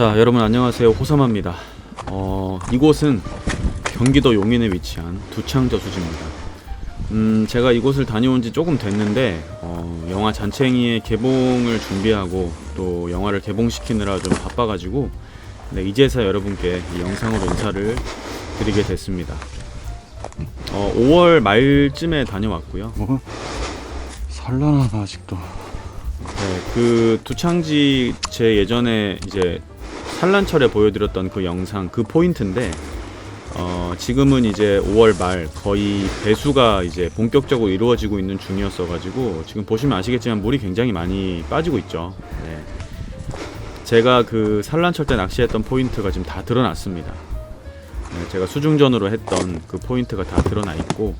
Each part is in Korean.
자, 여러분 안녕하세요. 호사마입니다. 이곳은 경기도 용인에 위치한 두창저수지입니다. 제가 이곳을 다녀온 지 조금 됐는데 영화 잔챙이의 개봉을 준비하고 또 영화를 개봉시키느라 좀 바빠가지고 이제서 여러분께 이 영상으로 인사를 드리게 됐습니다. 5월 말쯤에 다녀왔고요. 산란하다 아직도. 네, 그 두창지 제 예전에 이제 산란철에 보여드렸던 그 영상 그 포인트인데 지금은 이제 5월 말 거의 배수가 이제 본격적으로 이루어지고 있는 중이었어가지고 지금 보시면 아시겠지만 물이 굉장히 많이 빠지고 있죠. 네. 제가 그 산란철 때 낚시했던 포인트가 지금 다 드러났습니다. 네, 제가 수중전으로 했던 그 포인트가 다 드러나 있고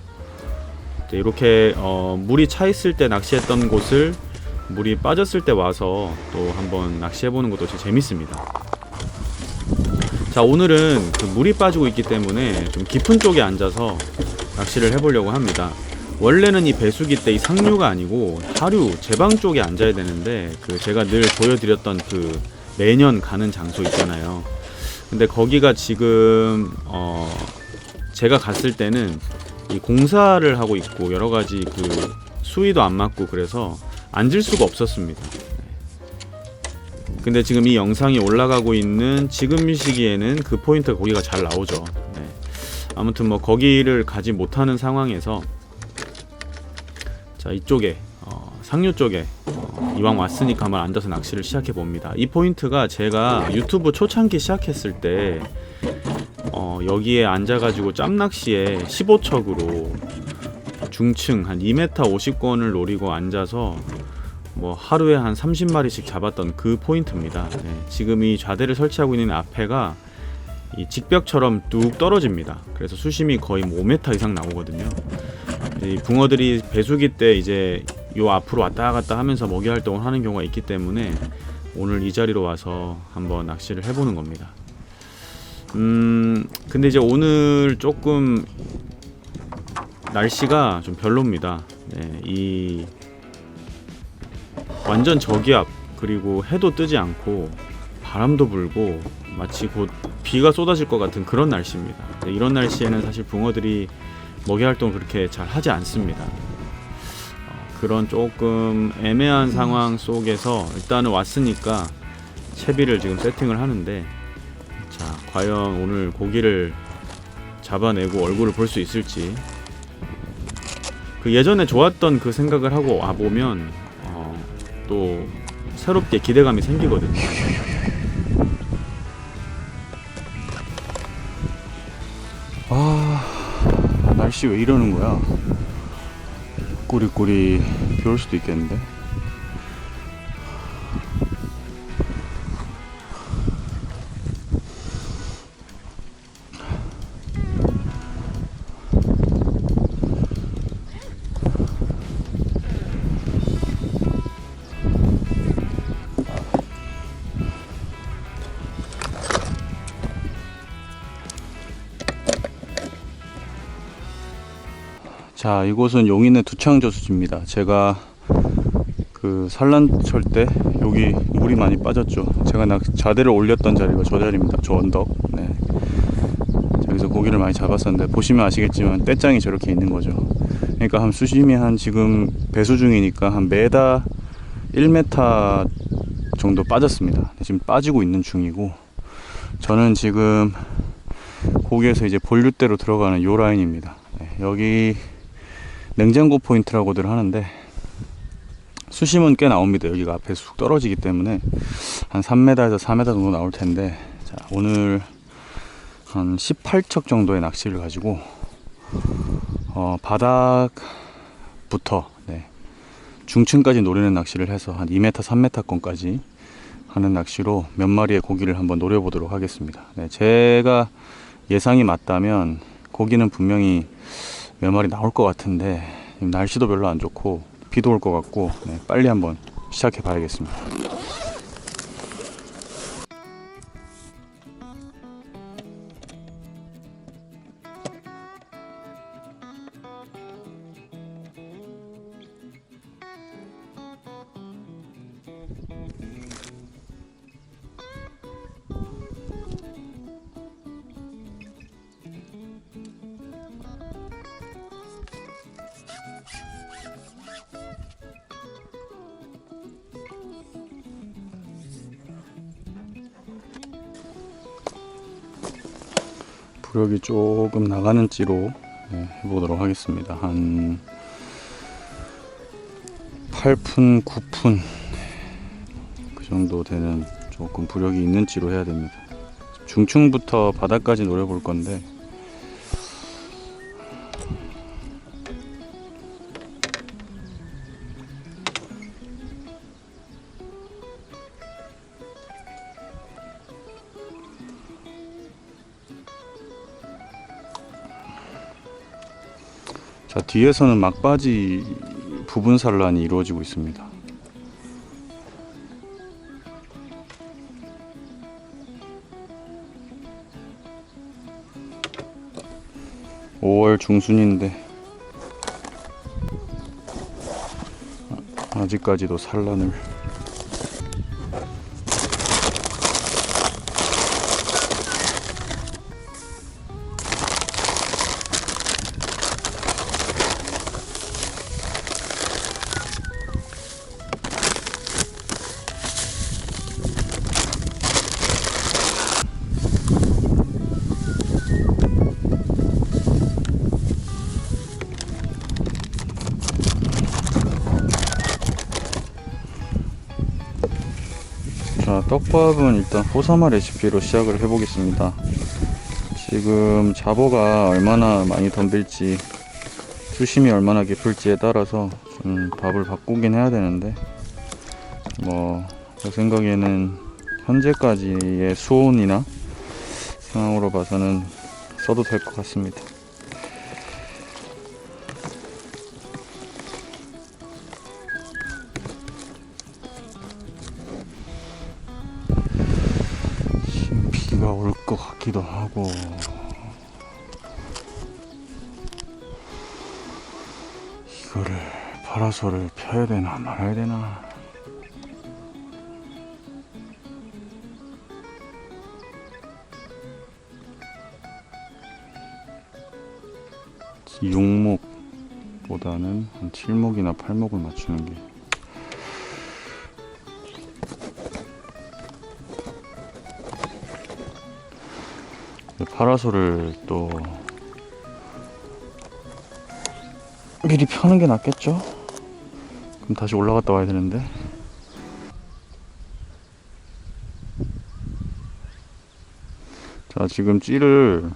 이렇게 물이 차 있을 때 낚시했던 곳을 물이 빠졌을 때 와서 또 한번 낚시해보는 것도 진짜 재밌습니다. 자, 오늘은 그 물이 빠지고 있기 때문에 좀 깊은 쪽에 앉아서 낚시를 해보려고 합니다. 원래는 이 배수기 때 이 상류가 아니고 하류 제방 쪽에 앉아야 되는데 그 제가 늘 보여드렸던 그 매년 가는 장소 있잖아요. 근데 거기가 지금 제가 갔을 때는 이 공사를 하고 있고 여러 가지 그 수위도 안 맞고 그래서 앉을 수가 없었습니다. 근데 지금 이 영상이 올라가고 있는 지금 시기에는 그 포인트가 거기가 잘 나오죠. 네. 아무튼 뭐 거기를 가지 못하는 상황에서 자, 이쪽에 상류 쪽에 이왕 왔으니까 한번 앉아서 낚시를 시작해 봅니다. 이 포인트가 제가 유튜브 초창기 시작했을 때 여기에 앉아가지고 짬낚시에 15척으로 중층 한 2m 50건을 노리고 앉아서 뭐 하루에 한 30마리씩 잡았던 그 포인트입니다. 네, 지금 이 좌대를 설치하고 있는 앞에가 이 직벽처럼 뚝 떨어집니다. 그래서 수심이 거의 5m 이상 나오거든요. 이 붕어들이 배수기 때 이제 요 앞으로 왔다 갔다 하면서 먹이 활동을 하는 경우가 있기 때문에 오늘 이 자리로 와서 한번 낚시를 해보는 겁니다. 근데 이제 오늘 조금 날씨가 좀 별로입니다. 네, 이 완전 저기압 그리고 해도 뜨지 않고 바람도 불고 마치 곧 비가 쏟아질 것 같은 그런 날씨입니다. 네, 이런 날씨에는 사실 붕어들이 먹이 활동을 그렇게 잘 하지 않습니다. 그런 조금 애매한 상황 속에서 일단은 왔으니까 채비를 지금 세팅을 하는데 자, 과연 오늘 고기를 잡아내고 얼굴을 볼 수 있을지 그 예전에 좋았던 그 생각을 하고 와보면 또 새롭게 기대감이 생기거든요. 날씨 왜 이러는 거야? 꾸리꾸리 비 올 수도 있겠는데. 자, 이곳은 용인의 두창저수지입니다. 제가 그 산란철 때 여기 물이 많이 빠졌죠. 제가 자대를 올렸던 자리가 저 자리입니다. 저 언덕. 네. 여기서 고기를 많이 잡았었는데 보시면 아시겠지만 떼짱이 저렇게 있는 거죠. 그러니까 한 수심이 한 지금 배수 중이니까 한 메다 1m 정도 빠졌습니다. 지금 빠지고 있는 중이고 저는 지금 거기에서 이제 본류대로 들어가는 요 라인입니다. 네, 여기 냉장고 포인트라고들 하는데 수심은 꽤 나옵니다. 여기가 앞에 쑥 떨어지기 때문에 한 3m에서 4m 정도 나올 텐데 자, 오늘 한 18척 정도의 낚시를 가지고 바닥부터 중층까지 노리는 낚시를 해서 한 2m, 3m권까지 하는 낚시로 몇 마리의 고기를 한번 노려보도록 하겠습니다. 네, 제가 예상이 맞다면 고기는 분명히 몇 마리 나올 것 같은데 날씨도 별로 안 좋고 비도 올 것 같고 빨리 한번 시작해 봐야겠습니다. 부력이 조금 나가는 찌로 해보도록 하겠습니다. 한 8푼, 9푼 그 정도 되는 조금 부력이 있는 찌로 해야 됩니다. 중층부터 바닥까지 노려볼 건데 자, 뒤에서는 막바지 부분 산란이 이루어지고 있습니다. (5월) 중순인데 아직까지도 산란을 자, 떡밥은 일단 호사마 레시피로 시작을 해보겠습니다. 지금 잡어가 얼마나 많이 덤빌지 수심이 얼마나 깊을지에 따라서 좀 밥을 바꾸긴 해야 되는데 제 생각에는 현재까지의 수온이나 상황으로 봐서는 써도 될 것 같습니다. 비가 올 것 같기도 하고 이거를 파라솔을 펴야 되나 말아야 되나. 육목보다는 한 7목이나 8목을 맞추는 게 파라솔을 또 미리 펴는 게 낫겠죠? 그럼 다시 올라갔다 와야 되는데. 자, 지금 찌를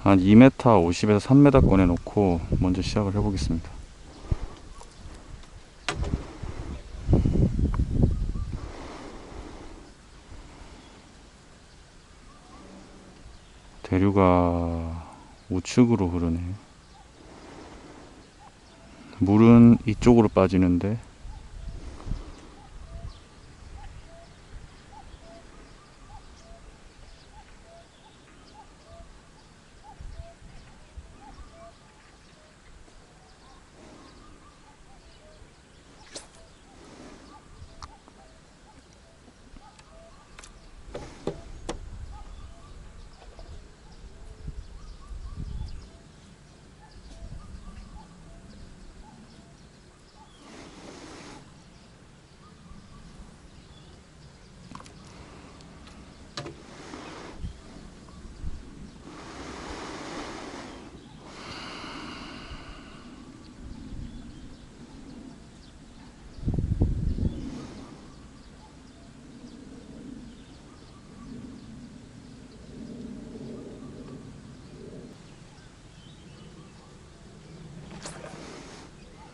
한 2m 50에서 3m 꺼내 놓고 먼저 시작을 해 보겠습니다. 대류가 우측으로 흐르네. 물은 이쪽으로 빠지는데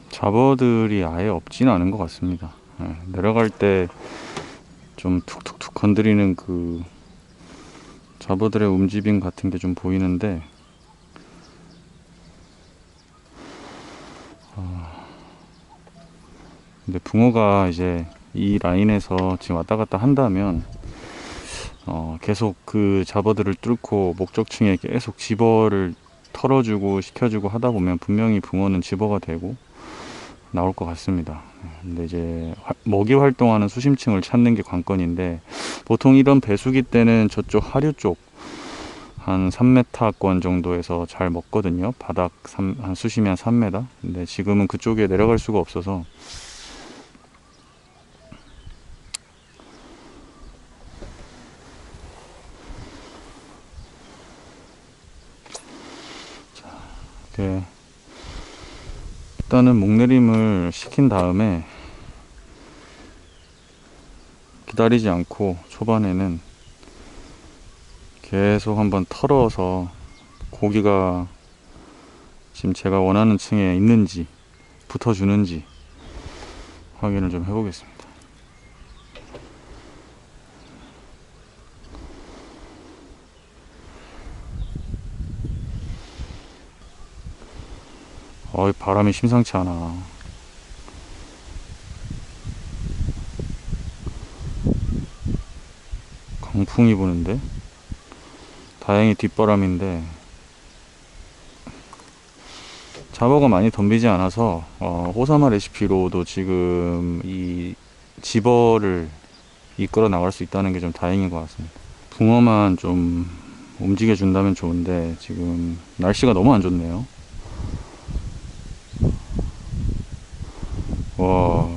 잡어들이 아예 없지는 않은 것 같습니다. 내려갈 때 좀 툭툭툭 건드리는 그 잡어들의 움직임 같은 게 좀 보이는데 근데 붕어가 이제 이 라인에서 지금 왔다 갔다 한다면 계속 그 잡어들을 뚫고 목적층에 계속 집어를 털어주고 시켜주고 하다 보면 분명히 붕어는 집어가 되고 나올 것 같습니다. 근데 이제 먹이 활동하는 수심층을 찾는 게 관건인데 보통 이런 배수기 때는 저쪽 하류 쪽 한 3m권 정도에서 잘 먹거든요. 바닥 한 수심이 한 3m. 근데 지금은 그쪽에 내려갈 수가 없어서 이렇게 일단은 목내림을 시킨 다음에 기다리지 않고 초반에는 계속 한번 털어서 고기가 지금 제가 원하는 층에 있는지 붙어주는지 확인을 좀 해보겠습니다. 바람이 심상치 않아. 강풍이 부는데 다행히 뒷바람인데 잡어가 많이 덤비지 않아서 호사마 레시피로도 지금 이 집어를 이끌어 나갈 수 있다는 게 좀 다행인 것 같습니다. 붕어만 좀 움직여 준다면 좋은데 지금 날씨가 너무 안 좋네요. 와,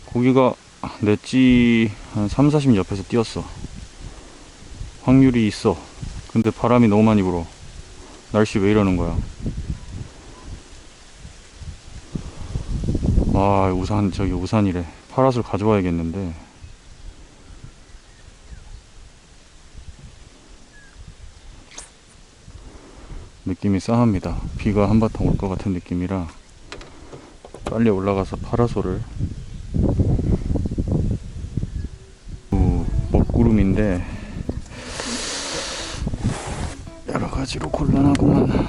고기가 넷지 한 3, 40 옆에서 뛰었어. 확률이 있어. 근데 바람이 너무 많이 불어. 날씨 왜 이러는 거야? 아, 저기 우산이래. 파라솔 가져와야겠는데. 느낌이 싸합니다. 비가 한바탕 올 것 같은 느낌이라 빨리 올라가서 파라솔을. 먹구름인데 여러 가지로 곤란하구만.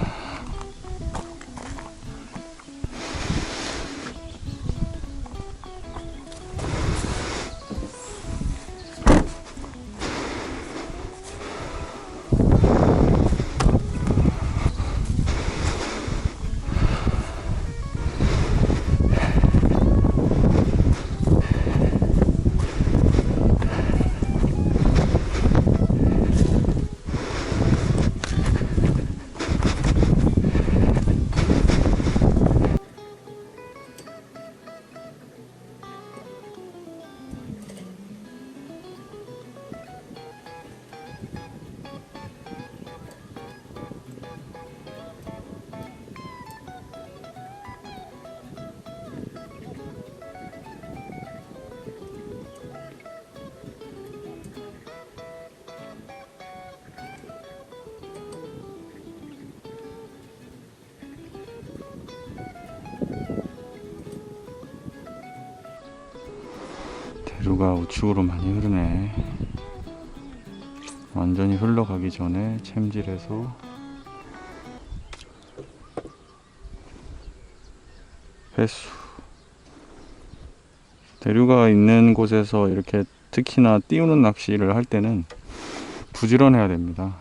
대류가 우측으로 많이 흐르네. 완전히 흘러가기 전에 챔질해서 회수. 대류가 있는 곳에서 이렇게 특히나 띄우는 낚시를 할 때는 부지런해야 됩니다.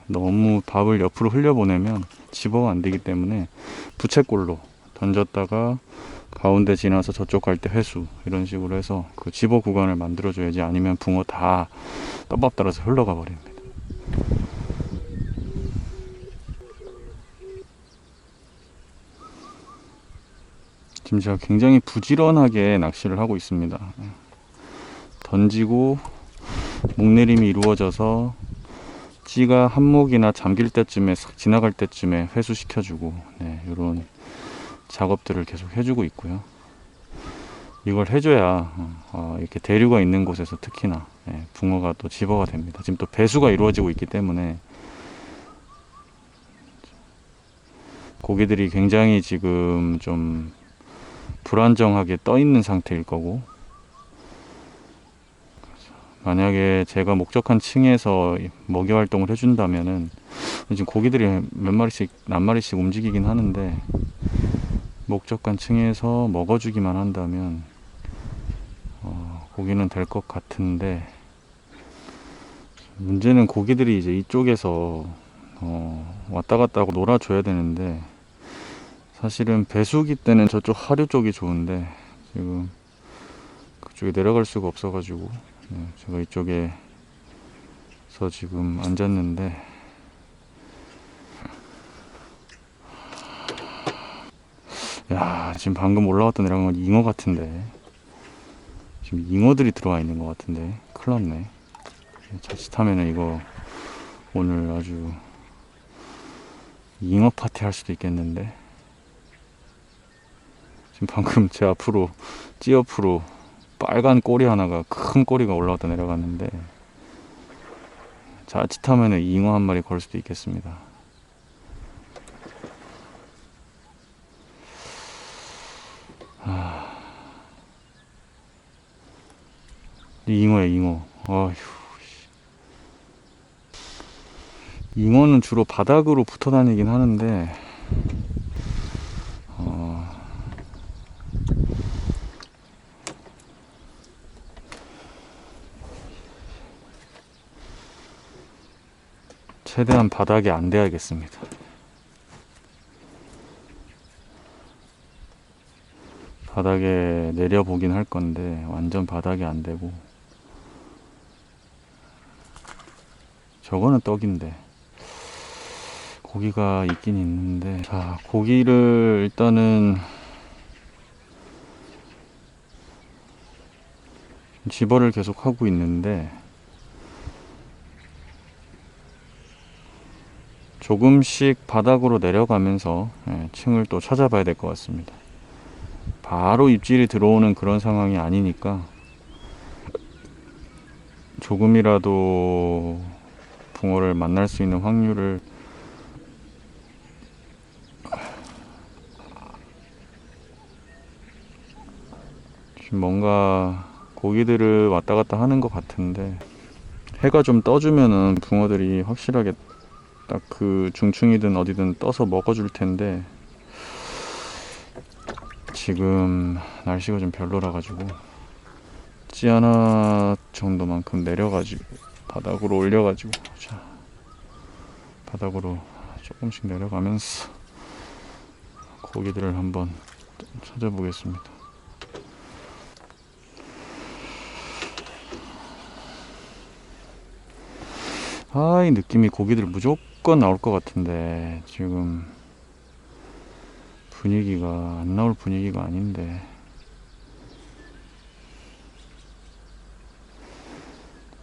너무 밥을 옆으로 흘려보내면 집어가 안 되기 때문에 부채꼴로 던졌다가 가운데 지나서 저쪽 갈 때 회수, 이런 식으로 해서 그 집어 구간을 만들어 줘야지. 아니면 붕어 다 떡밥 따라서 흘러가 버립니다. 지금 제가 굉장히 부지런하게 낚시를 하고 있습니다. 던지고 목내림이 이루어져서 찌가 한목이나 잠길 때쯤에 싹 지나갈 때쯤에 회수시켜주고, 이런 작업들을 계속 해주고 있고요. 이걸 해줘야 이렇게 대류가 있는 곳에서 특히나 붕어가 또 집어가 됩니다. 지금 또 배수가 이루어지고 있기 때문에 고기들이 굉장히 지금 좀 불안정하게 떠 있는 상태일 거고, 만약에 제가 목적한 층에서 먹이 활동을 해준다면은, 지금 고기들이 몇 마리씩, 몇 마리씩 움직이긴 하는데, 목적한 층에서 먹어주기만 한다면 고기는 될 것 같은데, 문제는 고기들이 이제 이쪽에서 왔다 갔다 하고 놀아줘야 되는데, 사실은 배수기 때는 저쪽 하류 쪽이 좋은데 지금 그쪽에 내려갈 수가 없어 가지고 제가 이쪽에서 지금 앉았는데, 야, 지금 방금 올라왔다 내려간 건 잉어 같은데, 지금 잉어들이 들어와 있는 것 같은데 큰일 났네. 자칫하면 이거 오늘 아주 잉어 파티 할 수도 있겠는데. 지금 방금 제 앞으로 찌옆으로 빨간 꼬리 하나가, 큰 꼬리가 올라왔다 내려갔는데, 자칫하면 잉어 한 마리 걸 수도 있겠습니다. 잉어야, 잉어. 어휴. 잉어는 주로 바닥으로 붙어 다니긴 하는데, 최대한 바닥에 안 대야겠습니다. 바닥에 내려보긴 할 건데 완전 바닥에 안 대고. 저거는 떡인데 고기가 있긴 있는데, 자, 고기를 일단은 집어를 계속 하고 있는데, 조금씩 바닥으로 내려가면서 층을 또 찾아봐야 될 것 같습니다. 바로 입질이 들어오는 그런 상황이 아니니까 조금이라도 붕어를 만날 수 있는 확률을, 지금 뭔가 고기들을 왔다 갔다 하는 것 같은데, 해가 좀 떠주면은 붕어들이 확실하게 딱 그 중충이든 어디든 떠서 먹어줄 텐데, 지금 날씨가 좀 별로라 가지고 찌 하나 정도만큼 내려가지고 바닥으로 올려가지고, 자, 바닥으로 조금씩 내려가면서 고기들을 한번 찾아보겠습니다. 아, 이 느낌이 고기들 무조건 나올 것 같은데 지금 분위기가 안 나올 분위기가 아닌데,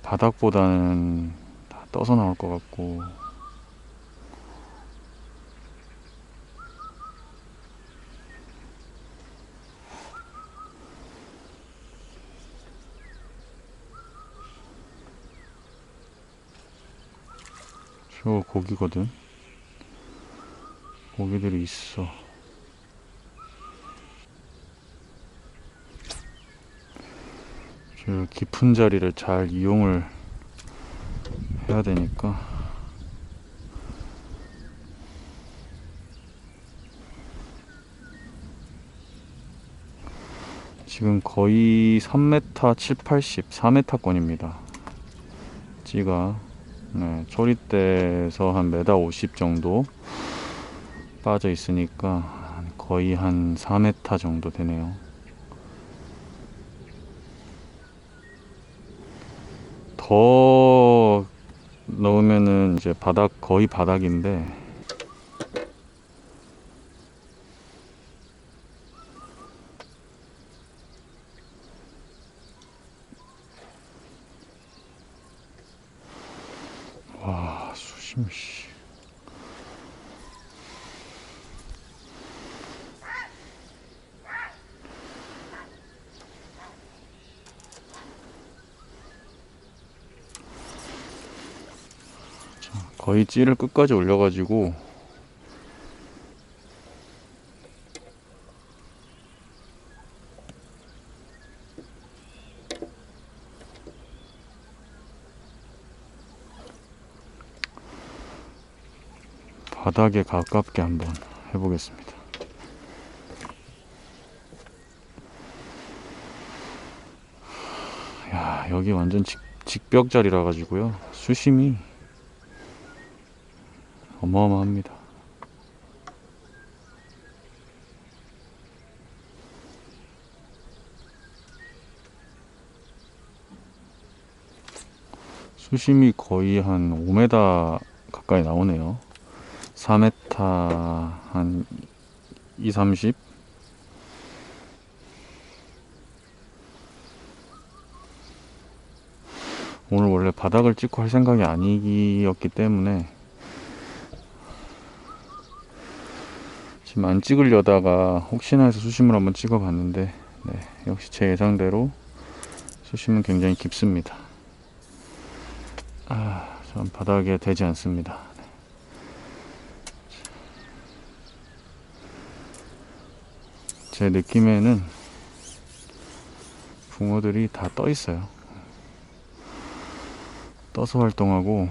바닥보다는 다 떠서 나올 것 같고. 저 고기거든. 고기들이 있어. 저 깊은 자리를 잘 이용을 해야 되니까. 지금 거의 3m 7, 80, 4m권입니다. 찌가 초리대에서 한 1m 50 정도 빠져 있으니까 거의 한 4m 정도 되네요. 더 넣으면은 이제 바닥, 거의 바닥인데, 와, 수심 씨. 거의 찌를 끝까지 올려가지고 바닥에 가깝게 한번 해보겠습니다. 야, 여기 완전 직벽 자리라 가지고요, 수심이 어마어마합니다. 수심이 거의 한 5m 가까이 나오네요. 4m 한 2, 30. 오늘 원래 바닥을 찍고 할 생각이 아니었기 때문에 지금 안 찍으려다가 혹시나 해서 수심을 한번 찍어 봤는데, 네, 역시 제 예상대로 수심은 굉장히 깊습니다. 전 바닥에 되지 않습니다. 제 느낌에는 붕어들이 다 떠 있어요. 떠서 활동하고,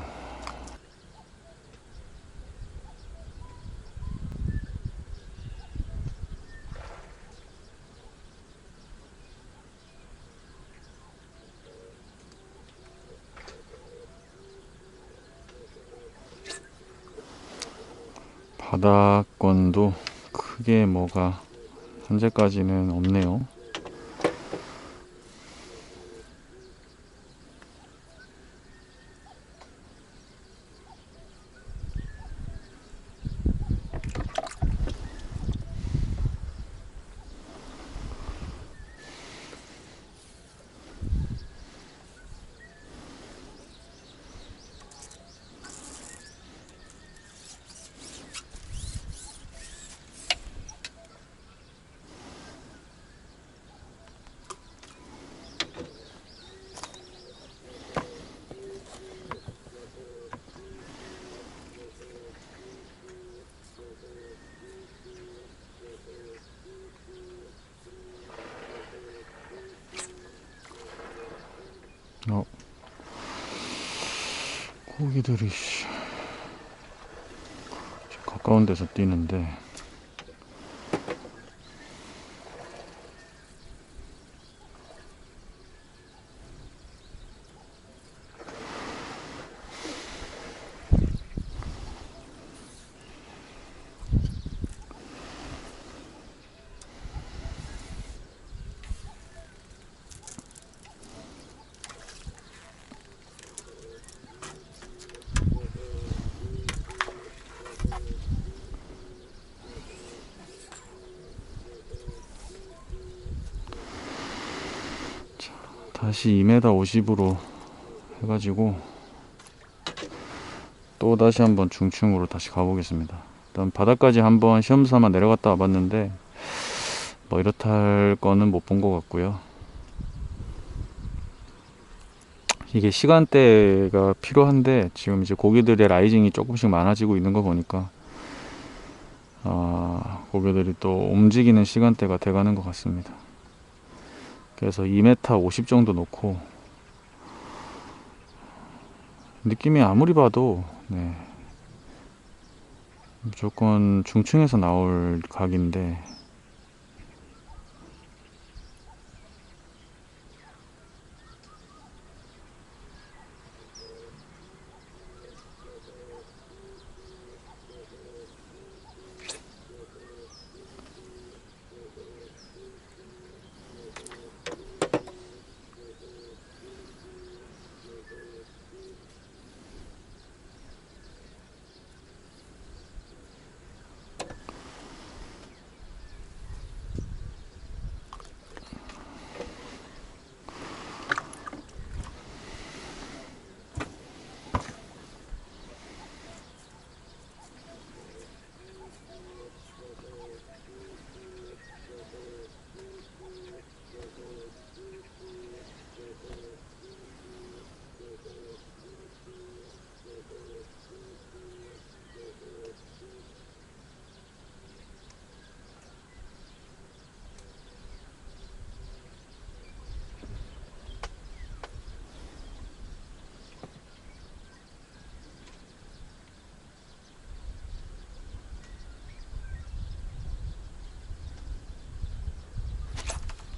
바닥권도 크게 뭐가 현재까지는 없네요. 고기들이 가까운 데서 뛰는데, 다시 2m 50으로 해가지고 또 다시 한번 중층으로 다시 가보겠습니다. 일단 바닥까지 한번 시험삼아 내려갔다 와봤는데 뭐 이렇다 할 거는 못 본 것 같고요. 이게 시간대가 필요한데 지금 이제 고기들의 라이징이 조금씩 많아지고 있는 거 보니까 고기들이 또 움직이는 시간대가 돼가는 것 같습니다. 그래서 2m 50 정도 놓고, 느낌이 아무리 봐도 네, 무조건 중층에서 나올 각인데,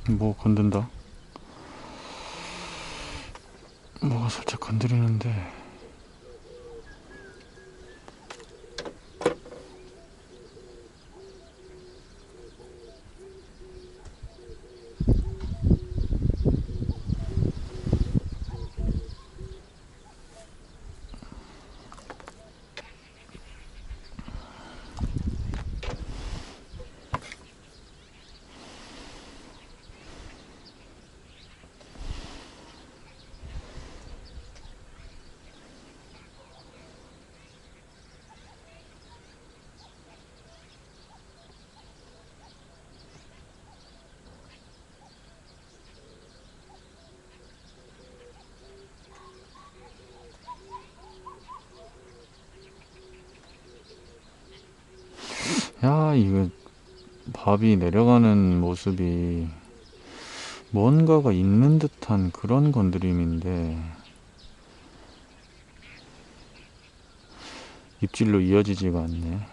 뭐 건든다. 뭐가 살짝 건드리는데, 야, 이거 밥이 내려가는 모습이 뭔가가 있는 듯한 그런 건드림인데 입질로 이어지지가 않네.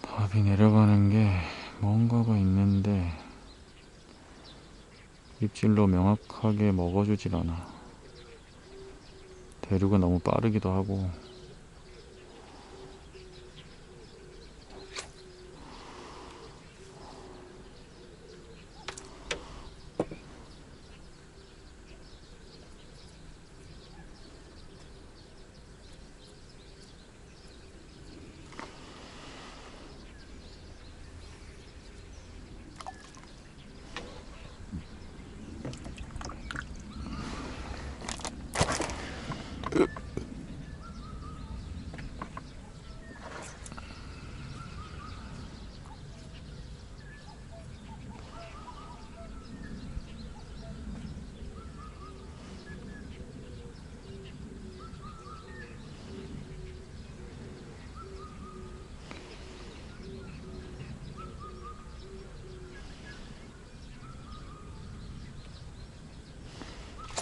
밥이 내려가는 게 뭔가가 있는데 입질로 명확하게 먹어주질 않아. 대류가 너무 빠르기도 하고.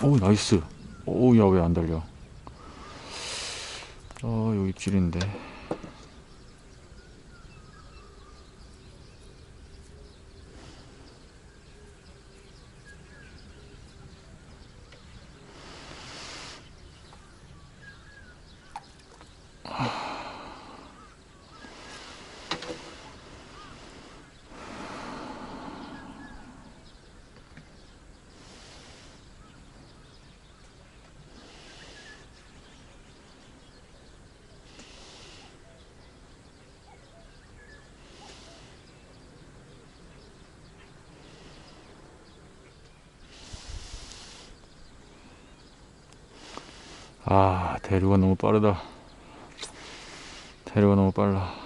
오, 나이스. 오, 야, 왜 안 달려? 요 입질인데. 아, 대류가 너무 빠르다. 대류가 너무 빨라.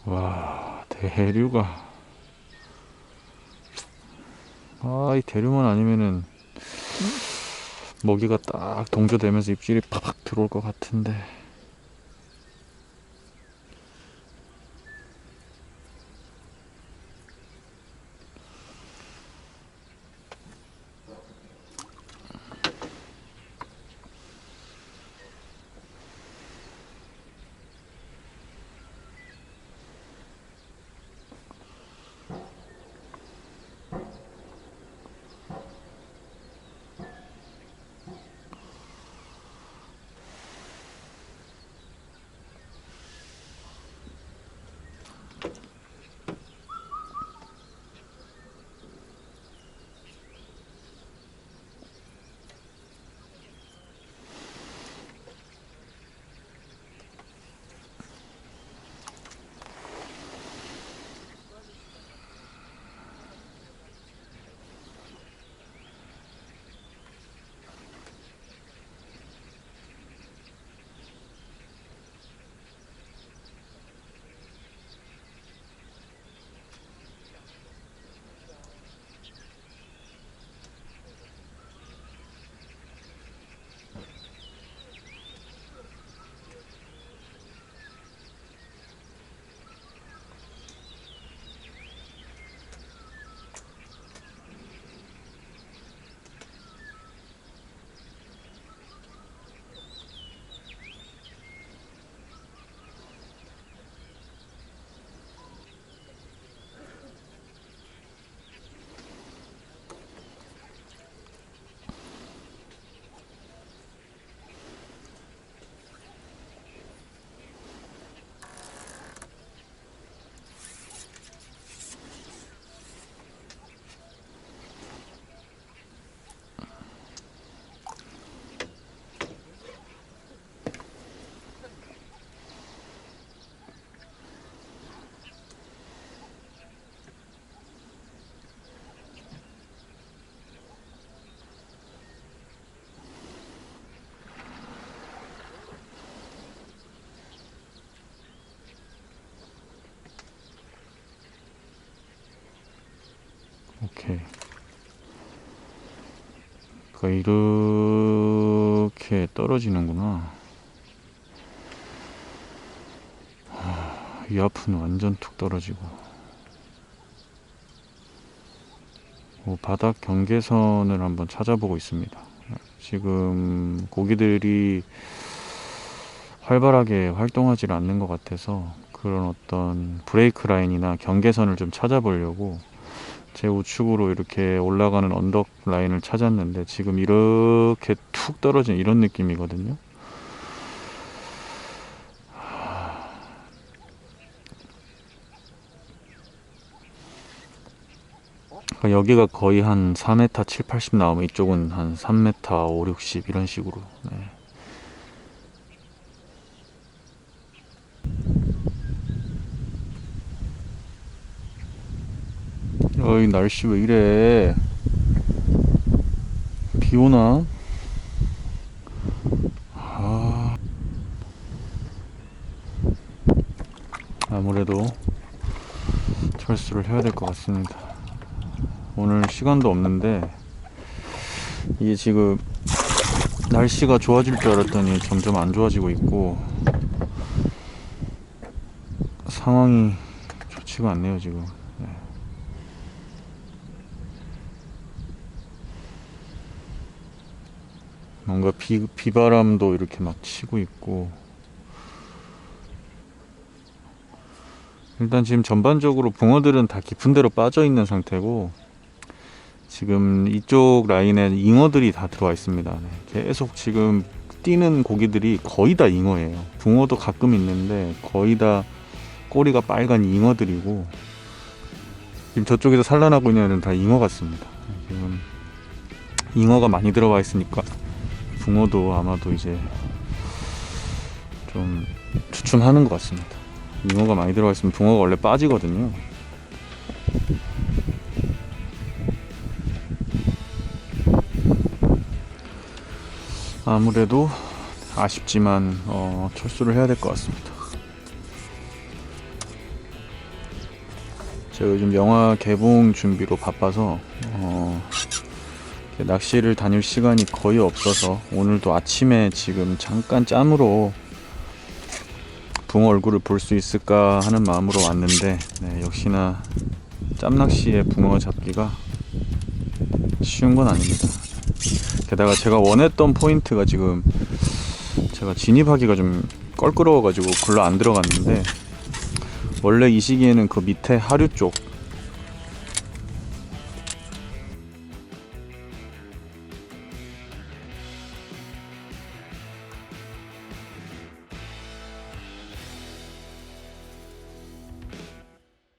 와, 대류가. 아, 이 대류만 아니면은 먹이가 딱 동조되면서 입질이 팍팍 들어올 것 같은데. 오케이. 그러니까 이렇게 떨어지는구나. 이 앞은 완전 툭 떨어지고. 바닥 경계선을 한번 찾아보고 있습니다. 지금 고기들이 활발하게 활동하지 않는 것 같아서 그런 어떤 브레이크 라인이나 경계선을 좀 찾아보려고 제 우측으로 이렇게 올라가는 언덕 라인을 찾았는데 지금 이렇게 툭 떨어진 이런 느낌이거든요. 그러니까 여기가 거의 한 4m 7, 80 나오면 이쪽은 한 3m 5, 60 이런 식으로. 네. 어이 날씨 왜 이래? 비 오나? 아무래도 철수를 해야 될 것 같습니다. 오늘 시간도 없는데 이게 지금 날씨가 좋아질 줄 알았더니 점점 안 좋아지고 있고 상황이 좋지가 않네요 지금. 네. 뭔가 비바람도 이렇게 막 치고 있고 일단 지금 전반적으로 붕어들은 다 깊은 데로 빠져 있는 상태고 지금 이쪽 라인에 잉어들이 다 들어와 있습니다. 네. 계속 지금 뛰는 고기들이 거의 다 잉어예요. 붕어도 가끔 있는데 거의 다 꼬리가 빨간 잉어들이고 지금 저쪽에서 산란하고 있는 애는 다 잉어 같습니다. 지금 잉어가 많이 들어와 있으니까 붕어도 아마도 이제 좀 주춤하는 것 같습니다. 잉어가 많이 들어가 있으면 붕어가 원래 빠지거든요. 아무래도 아쉽지만 철수를 해야 될 것 같습니다. 제가 요즘 영화 개봉 준비로 바빠서 낚시를 다닐 시간이 거의 없어서 오늘도 아침에 지금 잠깐 짬으로 붕어 얼굴을 볼 수 있을까 하는 마음으로 왔는데 네, 역시나 짬낚시에 붕어 잡기가 쉬운 건 아닙니다. 게다가 제가 원했던 포인트가 지금 제가 진입하기가 좀 껄끄러워 가지고 글로 안 들어갔는데 원래 이 시기에는 그 밑에 하류 쪽